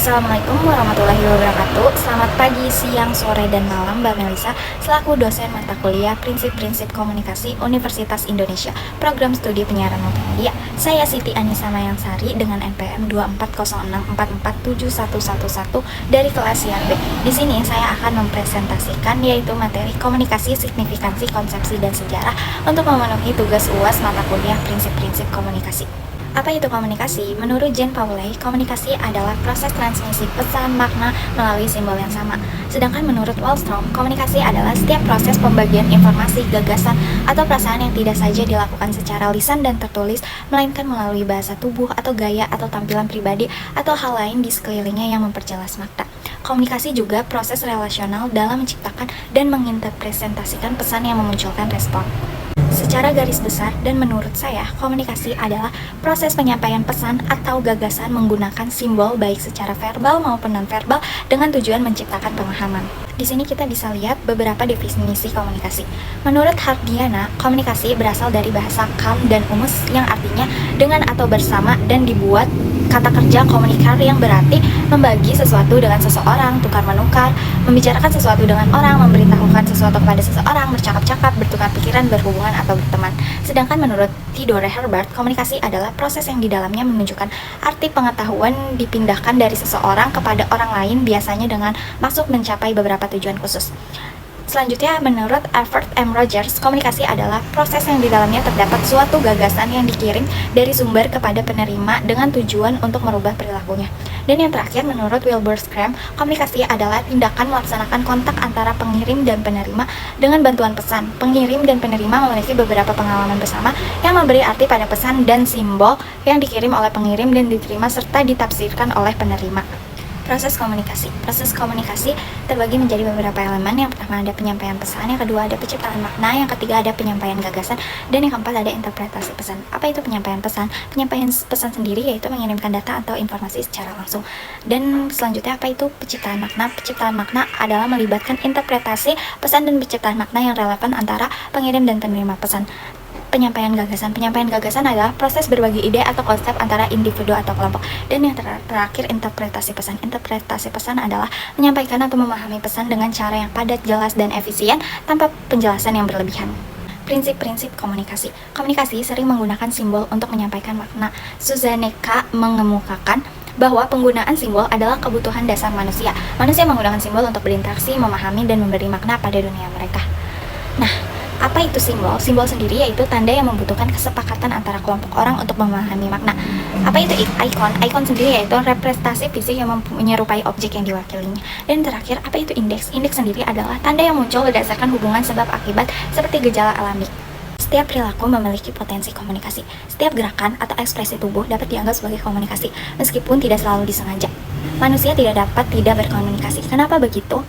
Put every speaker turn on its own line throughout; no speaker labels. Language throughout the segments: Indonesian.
Assalamualaikum warahmatullahi wabarakatuh. Selamat pagi, siang, sore, dan malam Mbak Melisa, selaku dosen mata kuliah Prinsip-Prinsip Komunikasi Universitas Indonesia, Program Studi Penyiaran Multimedia. Saya Siti Anissa Mayangsari dengan NPM 24064471111 dari kelas Siar B. Di sini saya akan mempresentasikan yaitu materi komunikasi, signifikansi, konsepsi, dan sejarah untuk memenuhi tugas UAS mata kuliah Prinsip-Prinsip Komunikasi. Apa itu komunikasi? Menurut Jean Pauley, komunikasi adalah proses transmisi pesan makna melalui simbol yang sama. Sedangkan menurut Wallstrom, komunikasi adalah setiap proses pembagian informasi, gagasan, atau perasaan yang tidak saja dilakukan secara lisan dan tertulis, melainkan melalui bahasa tubuh atau gaya atau tampilan pribadi atau hal lain di sekelilingnya yang memperjelas makna. Komunikasi juga proses relasional dalam menciptakan dan menginterpretasikan pesan yang memunculkan respon. Secara garis besar dan menurut saya, komunikasi adalah proses penyampaian pesan atau gagasan menggunakan simbol baik secara verbal maupun non-verbal dengan tujuan menciptakan pemahaman. Di sini kita bisa lihat beberapa definisi komunikasi. Menurut Hardiana, komunikasi berasal dari bahasa kam dan umus yang artinya dengan atau bersama dan dibuat kata kerja komunikar yang berarti membagi sesuatu dengan seseorang, tukar-menukar, membicarakan sesuatu dengan orang, memberitahukan sesuatu kepada seseorang, bercakap-cakap, bertukar pikiran, berhubungan, atau berteman. Sedangkan menurut Theodore Herbert, komunikasi adalah proses yang di dalamnya menunjukkan arti pengetahuan dipindahkan dari seseorang kepada orang lain, biasanya dengan maksud mencapai beberapa tujuan khusus. Selanjutnya, menurut Alfred M. Rogers, komunikasi adalah proses yang di dalamnya terdapat suatu gagasan yang dikirim dari sumber kepada penerima dengan tujuan untuk merubah perilakunya. Dan yang terakhir, menurut Wilbur Schramm, komunikasi adalah tindakan melaksanakan kontak antara pengirim dan penerima dengan bantuan pesan. Pengirim dan penerima memiliki beberapa pengalaman bersama yang memberi arti pada pesan dan simbol yang dikirim oleh pengirim dan diterima serta ditafsirkan oleh penerima. Proses komunikasi terbagi menjadi beberapa elemen. Yang pertama ada penyampaian pesan, yang kedua ada penciptaan makna, yang ketiga ada penyampaian gagasan, dan yang keempat ada interpretasi pesan. Apa itu penyampaian pesan? Penyampaian pesan sendiri yaitu mengirimkan data atau informasi secara langsung. Dan selanjutnya apa itu penciptaan makna? Penciptaan makna adalah melibatkan interpretasi pesan dan penciptaan makna yang relevan antara pengirim dan penerima pesan. Penyampaian gagasan adalah proses berbagi ide atau konsep antara individu atau kelompok. Dan yang terakhir interpretasi pesan adalah menyampaikan atau memahami pesan dengan cara yang padat, jelas, dan efisien tanpa penjelasan yang berlebihan. Prinsip-prinsip komunikasi sering menggunakan simbol untuk menyampaikan makna. Suzanne K. mengemukakan bahwa penggunaan simbol adalah kebutuhan dasar manusia. Manusia menggunakan simbol untuk berinteraksi, memahami, dan memberi makna pada dunia mereka. Nah, apa itu simbol? Simbol sendiri yaitu tanda yang membutuhkan kesepakatan antara kelompok orang untuk memahami makna. Apa itu ikon? Ikon sendiri yaitu representasi fisik yang menyerupai objek yang diwakilinya. Dan terakhir, apa itu indeks? Indeks sendiri adalah tanda yang muncul berdasarkan hubungan sebab akibat seperti gejala alami. Setiap perilaku memiliki potensi komunikasi. Setiap gerakan atau ekspresi tubuh dapat dianggap sebagai komunikasi, meskipun tidak selalu disengaja. Manusia tidak dapat tidak berkomunikasi. Kenapa begitu?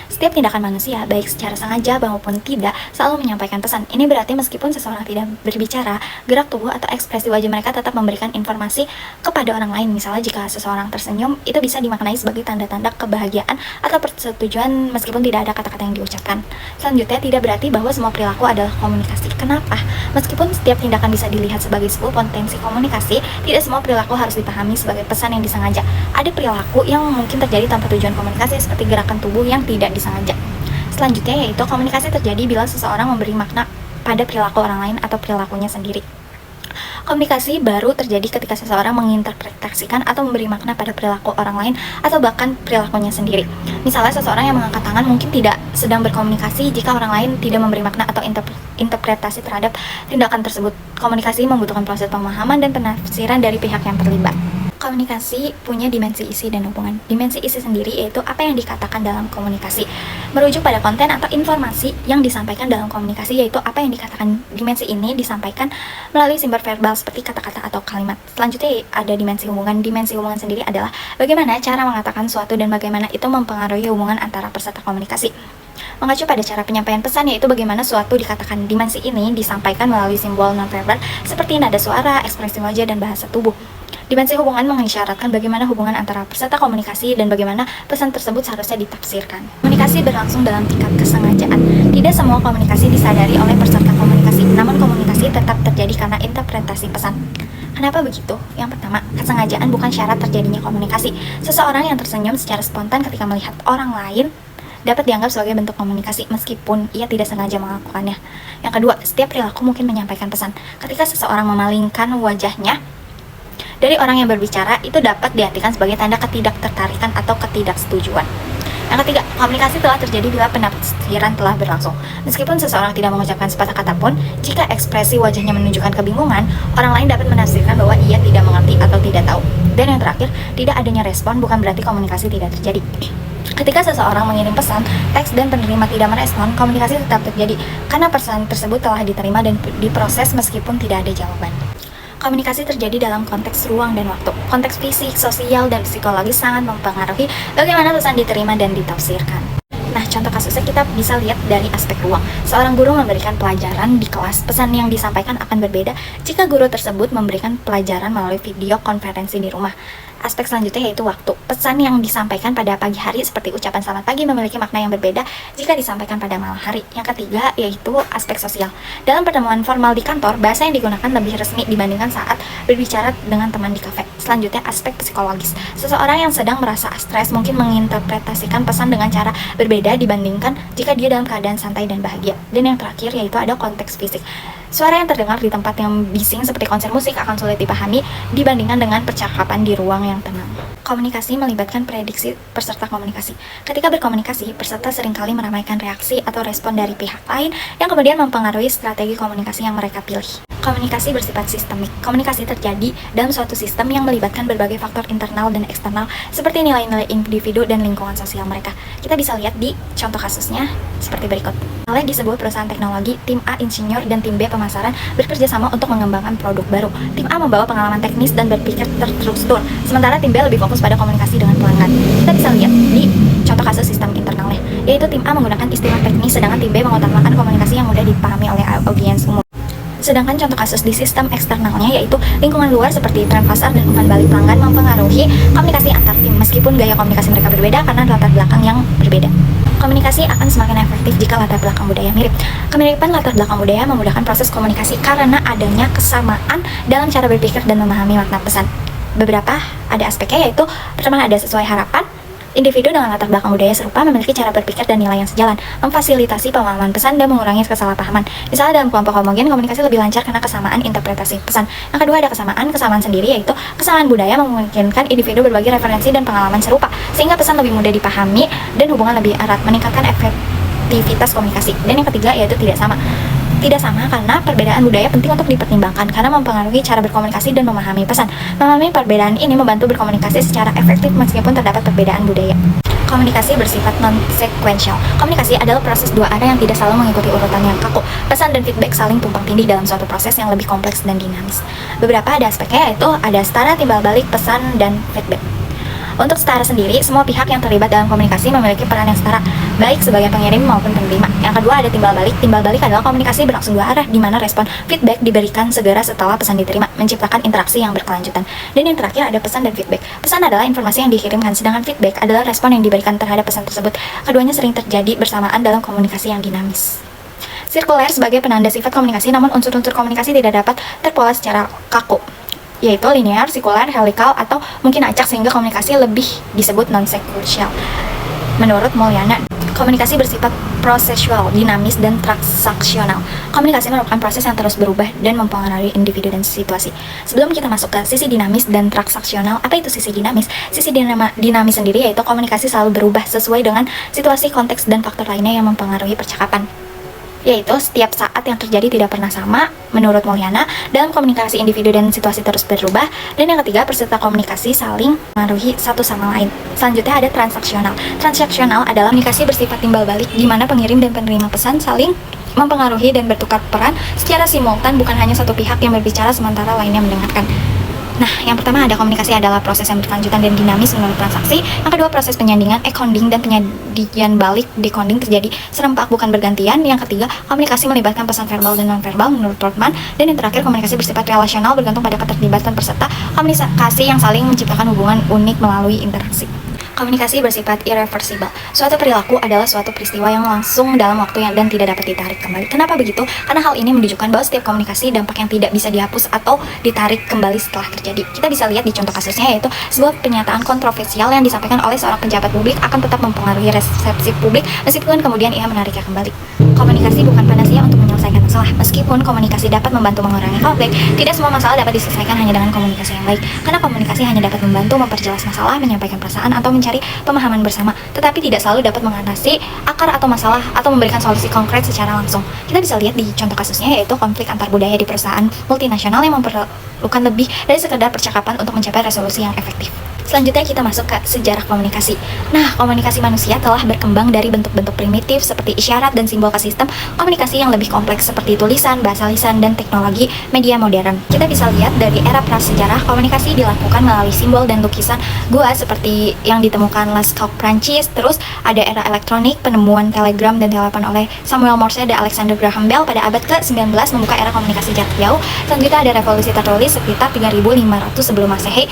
Setiap tindakan manusia, baik secara sengaja maupun tidak, selalu menyampaikan pesan. Ini berarti meskipun seseorang tidak berbicara, gerak tubuh atau ekspresi wajah mereka tetap memberikan informasi kepada orang lain. Misalnya jika seseorang tersenyum, itu bisa dimaknai sebagai tanda-tanda kebahagiaan atau persetujuan meskipun tidak ada kata-kata yang diucapkan. Selanjutnya, tidak berarti bahwa semua perilaku adalah komunikasi. Kenapa? Meskipun setiap tindakan bisa dilihat sebagai sebuah potensi komunikasi, tidak semua perilaku harus dipahami sebagai pesan yang disengaja. Ada perilaku yang mungkin terjadi tanpa tujuan komunikasi seperti gerakan tubuh yang tidak disengaja. Selanjutnya yaitu komunikasi terjadi bila seseorang memberi makna pada perilaku orang lain atau perilakunya sendiri. Komunikasi baru terjadi ketika seseorang menginterpretasikan atau memberi makna pada perilaku orang lain atau bahkan perilakunya sendiri. Misalnya seseorang yang mengangkat tangan mungkin tidak sedang berkomunikasi jika orang lain tidak memberi makna atau interpretasi terhadap tindakan tersebut. Komunikasi membutuhkan proses pemahaman dan penafsiran dari pihak yang terlibat. Komunikasi punya dimensi isi dan hubungan. Dimensi isi sendiri yaitu apa yang dikatakan dalam komunikasi, merujuk pada konten atau informasi yang disampaikan dalam komunikasi, yaitu apa yang dikatakan. Dimensi ini disampaikan melalui sumber verbal seperti kata-kata atau kalimat. Selanjutnya ada dimensi hubungan. Dimensi hubungan sendiri adalah bagaimana cara mengatakan suatu dan bagaimana itu mempengaruhi hubungan antara peserta komunikasi. Mengacu pada cara penyampaian pesan yaitu bagaimana suatu dikatakan. Dimensi ini disampaikan melalui simbol nonverbal seperti nada suara, ekspresi wajah, dan bahasa tubuh. Dimensi hubungan mengisyaratkan bagaimana hubungan antara peserta komunikasi dan bagaimana pesan tersebut seharusnya ditafsirkan. Komunikasi berlangsung dalam tingkat kesengajaan. Tidak semua komunikasi disadari oleh peserta komunikasi, namun komunikasi tetap terjadi karena interpretasi pesan. Kenapa begitu? Yang pertama, kesengajaan bukan syarat terjadinya komunikasi. Seseorang yang tersenyum secara spontan ketika melihat orang lain dapat dianggap sebagai bentuk komunikasi meskipun ia tidak sengaja melakukannya. Yang kedua, setiap perilaku mungkin menyampaikan pesan. Ketika seseorang memalingkan wajahnya dari orang yang berbicara, itu dapat diartikan sebagai tanda ketidaktertarikan atau ketidaksetujuan. Yang ketiga, komunikasi telah terjadi bila penafsiran telah berlangsung. Meskipun seseorang tidak mengucapkan sepatah kata pun, jika ekspresi wajahnya menunjukkan kebingungan, orang lain dapat menafsirkan bahwa ia tidak mengerti atau tidak tahu. Dan yang terakhir, tidak adanya respon bukan berarti komunikasi tidak terjadi. Ketika seseorang mengirim pesan, teks dan penerima tidak merespon, komunikasi tetap terjadi karena pesan tersebut telah diterima dan diproses meskipun tidak ada jawaban. Komunikasi terjadi dalam konteks ruang dan waktu. Konteks fisik, sosial, dan psikologis sangat mempengaruhi bagaimana pesan diterima dan ditafsirkan. Nah, contoh kasusnya kita bisa lihat dari aspek ruang. Seorang guru memberikan pelajaran di kelas, pesan yang disampaikan akan berbeda jika guru tersebut memberikan pelajaran melalui video konferensi di rumah. Aspek selanjutnya yaitu waktu. Pesan yang disampaikan pada pagi hari seperti ucapan selamat pagi memiliki makna yang berbeda jika disampaikan pada malam hari. Yang ketiga yaitu aspek sosial. Dalam pertemuan formal di kantor, bahasa yang digunakan lebih resmi dibandingkan saat berbicara dengan teman di kafe. Selanjutnya aspek psikologis. Seseorang yang sedang merasa stres mungkin menginterpretasikan pesan dengan cara berbeda dibandingkan jika dia dalam keadaan santai dan bahagia. Dan yang terakhir yaitu ada konteks fisik. Suara yang terdengar di tempat yang bising seperti konser musik akan sulit dipahami dibandingkan dengan percakapan di ruang yang tenang. Komunikasi melibatkan prediksi peserta komunikasi. Ketika berkomunikasi, peserta seringkali meramaikan reaksi atau respon dari pihak lain yang kemudian mempengaruhi strategi komunikasi yang mereka pilih. Komunikasi bersifat sistemik. Komunikasi terjadi dalam suatu sistem yang melibatkan berbagai faktor internal dan eksternal seperti nilai-nilai individu dan lingkungan sosial mereka. Kita bisa lihat di contoh kasusnya seperti berikut. Oleh di sebuah perusahaan teknologi, tim A insinyur dan tim B pemasaran bekerja sama untuk mengembangkan produk baru. Tim A membawa pengalaman teknis dan berpikir terstruktur, sementara tim B lebih fokus pada komunikasi dengan pelanggan. Kita bisa lihat di contoh kasus sistem internalnya, yaitu tim A menggunakan istilah teknis, sedangkan tim B mengutamakan komunikasi yang mudah dipahami oleh audiens umum. Sedangkan contoh kasus di sistem eksternalnya yaitu lingkungan luar seperti tren pasar dan umpan balik pelanggan mempengaruhi komunikasi antar tim meskipun gaya komunikasi mereka berbeda karena latar belakang yang berbeda. Komunikasi akan semakin efektif jika latar belakang budaya mirip. Kemiripan latar belakang budaya memudahkan proses komunikasi karena adanya kesamaan dalam cara berpikir dan memahami makna pesan. Beberapa ada aspeknya yaitu pertama ada sesuai harapan. Individu dengan latar belakang budaya serupa memiliki cara berpikir dan nilai yang sejalan, memfasilitasi pemahaman pesan dan mengurangi kesalahpahaman. Misalnya dalam kelompok homogen, komunikasi lebih lancar karena kesamaan interpretasi pesan. Yang kedua ada kesamaan sendiri yaitu kesamaan budaya memungkinkan individu berbagi referensi dan pengalaman serupa, sehingga pesan lebih mudah dipahami dan hubungan lebih erat, meningkatkan efektivitas komunikasi. Dan yang ketiga yaitu tidak sama. Tidak sama karena perbedaan budaya penting untuk dipertimbangkan karena mempengaruhi cara berkomunikasi dan memahami pesan. Memahami perbedaan ini membantu berkomunikasi secara efektif meskipun terdapat perbedaan budaya. Komunikasi bersifat non-sequential. Komunikasi adalah proses dua arah yang tidak selalu mengikuti urutan yang kaku. Pesan dan feedback saling tumpang tindih dalam suatu proses yang lebih kompleks dan dinamis. Beberapa ada aspeknya yaitu ada setara, timbal balik, pesan, dan feedback. Untuk setara sendiri, semua pihak yang terlibat dalam komunikasi memiliki peran yang setara, baik sebagai pengirim maupun penerima. Yang kedua ada timbal balik. Timbal balik adalah komunikasi berlangsung dua arah, di mana respon feedback diberikan segera setelah pesan diterima, menciptakan interaksi yang berkelanjutan. Dan yang terakhir ada pesan dan feedback. Pesan adalah informasi yang dikirimkan, sedangkan feedback adalah respon yang diberikan terhadap pesan tersebut. Keduanya sering terjadi bersamaan dalam komunikasi yang dinamis. Sirkuler sebagai penanda sifat komunikasi, namun unsur-unsur komunikasi tidak dapat terpola secara kaku, yaitu linear, sirkular, helikal, atau mungkin acak sehingga komunikasi lebih disebut non-sequential. Menurut Mulyana, komunikasi bersifat prosesual, dinamis, dan transaksional. Komunikasi merupakan proses yang terus berubah dan mempengaruhi individu dan situasi. Sebelum kita masuk ke sisi dinamis dan transaksional, apa itu sisi dinamis? Sisi dinamis sendiri yaitu komunikasi selalu berubah sesuai dengan situasi, konteks, dan faktor lainnya yang mempengaruhi percakapan. Yaitu setiap saat yang terjadi tidak pernah sama, menurut Mulyana, dalam komunikasi individu dan situasi terus berubah. Dan yang ketiga, peserta komunikasi saling mempengaruhi satu sama lain. Selanjutnya ada transaksional. Transaksional adalah komunikasi bersifat timbal balik, di mana pengirim dan penerima pesan saling mempengaruhi dan bertukar peran secara simultan, bukan hanya satu pihak yang berbicara sementara lainnya mendengarkan. Nah, yang pertama ada komunikasi adalah proses yang berkelanjutan dan dinamis menurut transaksi. Yang kedua proses penyandingan, echoing, dan penyadian balik, decoding terjadi serempak bukan bergantian. Yang ketiga, komunikasi melibatkan pesan verbal dan non-verbal menurut Portman. Dan yang terakhir, komunikasi bersifat relasional bergantung pada keterlibatan peserta, komunikasi yang saling menciptakan hubungan unik melalui interaksi. Komunikasi bersifat irreversible. Suatu perilaku adalah suatu peristiwa yang langsung dalam waktu dan tidak dapat ditarik kembali. Kenapa begitu? Karena hal ini menunjukkan bahwa setiap komunikasi dampak yang tidak bisa dihapus atau ditarik kembali setelah terjadi. Kita bisa lihat di contoh kasusnya, yaitu sebuah pernyataan kontroversial yang disampaikan oleh seorang pejabat publik akan tetap mempengaruhi resepsi publik meskipun kemudian ia menariknya kembali. Komunikasi bukan panacea untuk menyelesaikan masalah. Meskipun komunikasi dapat membantu mengurangi konflik, tidak semua masalah dapat diselesaikan hanya dengan komunikasi yang baik. Karena komunikasi hanya dapat membantu memperjelas masalah, menyampaikan perasaan, atau mencari pemahaman bersama, tetapi tidak selalu dapat mengatasi akar atau masalah atau memberikan solusi konkret secara langsung. Kita bisa lihat di contoh kasusnya, yaitu konflik antar budaya di perusahaan multinasional yang memerlukan lebih dari sekedar percakapan untuk mencapai resolusi yang efektif. Selanjutnya kita masuk ke sejarah komunikasi. Nah, komunikasi manusia telah berkembang dari bentuk-bentuk primitif seperti isyarat dan simbol ke sistem komunikasi yang lebih kompleks seperti tulisan, bahasa lisan, dan teknologi media modern. Kita bisa lihat dari era prasejarah, komunikasi dilakukan melalui simbol dan lukisan gua seperti yang ditemukan Lascaux Prancis. Terus ada era elektronik, penemuan telegram dan telepon oleh Samuel Morse dan Alexander Graham Bell pada abad ke-19 membuka era komunikasi jarak jauh. Selanjutnya ada revolusi tertulis sekitar 3500 sebelum Masehi.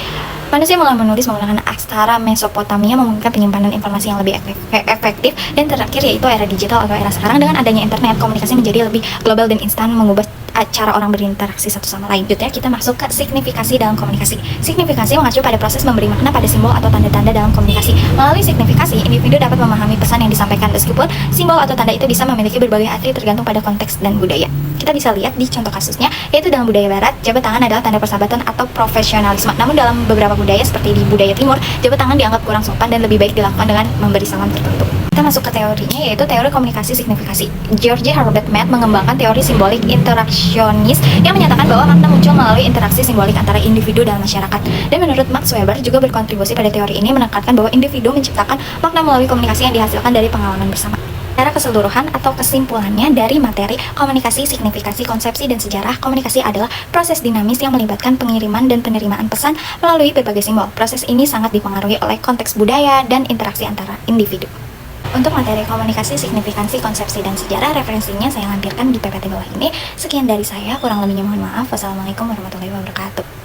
Manusia mulai menulis menggunakan aksara Mesopotamia, memungkinkan penyimpanan informasi yang lebih efektif. Dan terakhir yaitu era digital atau era sekarang. Dengan adanya internet, komunikasi menjadi lebih global dan instan, mengubah cara orang berinteraksi satu sama lain. Selanjutnya kita masuk ke signifikasi dalam komunikasi. Signifikasi mengacu pada proses memberi makna pada simbol atau tanda-tanda dalam komunikasi. Melalui signifikasi, individu dapat memahami pesan yang disampaikan meskipun simbol atau tanda itu bisa memiliki berbagai arti tergantung pada konteks dan budaya. Kita bisa lihat di contoh kasusnya, yaitu dalam budaya barat, jabat tangan adalah tanda persahabatan atau profesionalisme. Namun dalam beberapa budaya seperti di budaya timur, jabat tangan dianggap kurang sopan dan lebih baik dilakukan dengan memberi salam tertentu. Kita masuk ke teorinya, yaitu teori komunikasi signifikasi. George Herbert Mead mengembangkan teori simbolik interaksionis yang menyatakan bahwa makna muncul melalui interaksi simbolik antara individu dan masyarakat. Dan menurut Max Weber juga berkontribusi pada teori ini, menekankan bahwa individu menciptakan makna melalui komunikasi yang dihasilkan dari pengalaman bersama. Secara keseluruhan atau kesimpulannya dari materi komunikasi, signifikasi, konsepsi, dan sejarah, komunikasi adalah proses dinamis yang melibatkan pengiriman dan penerimaan pesan melalui berbagai simbol. Proses ini sangat dipengaruhi oleh konteks budaya dan interaksi antara individu. Untuk materi komunikasi, signifikansi, konsepsi, dan sejarah, referensinya saya lampirkan di PPT bawah ini. Sekian dari saya, kurang lebihnya mohon maaf. Wassalamualaikum warahmatullahi wabarakatuh.